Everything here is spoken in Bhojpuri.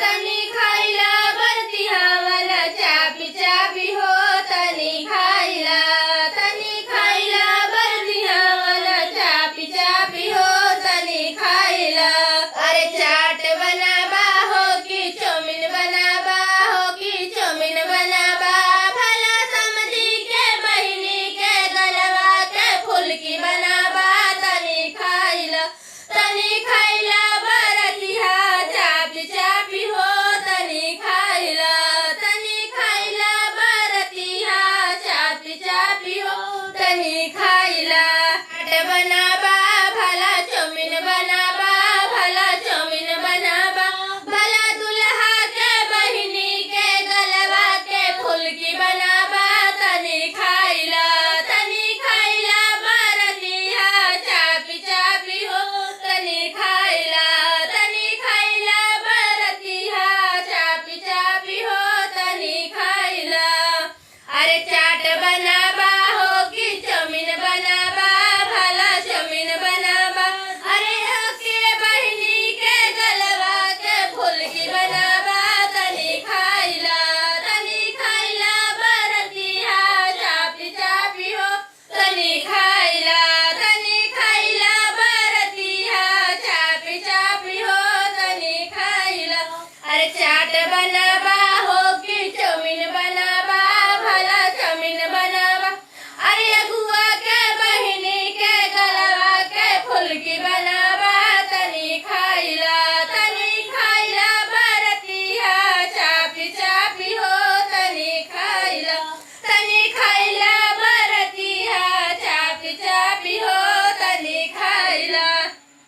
तनी खाइला बरती हवाला चापी चापी हो तनी खाइला बरती हवाला चापी चापी हो तनी खाइला। अरे चाट बनाबा हो कि चौमिन बनाबा हो कि चौमिन बनाबा भला समझी के बहिनी के गलवा के फुलकी बनाबा तनी खाइला बरतिहा चापी चापी हो तनी खाइला बरतिहा चापी चापी हो तनी खाइला। चाट बनाबा भला चौमिन बनाबा भला दुल्हा के बहिनी के गलवा के फुलकी बनाबा तनी खाइला बरतिहा चापी चापी हो तनी खाइला बरतिहा चापी चापी हो तनी खाइला। अरे चाट बनाबा हो कि चौमिन बनाबा भला चौमिन बनाबा अरे के बहिनी के गलवा के फुलकी बनाबा तनी खाइला बरतिहा चापी चापी हो तनी खाइला बरतिहा चापी चापी हो तनी खाइला। अरे चाट बना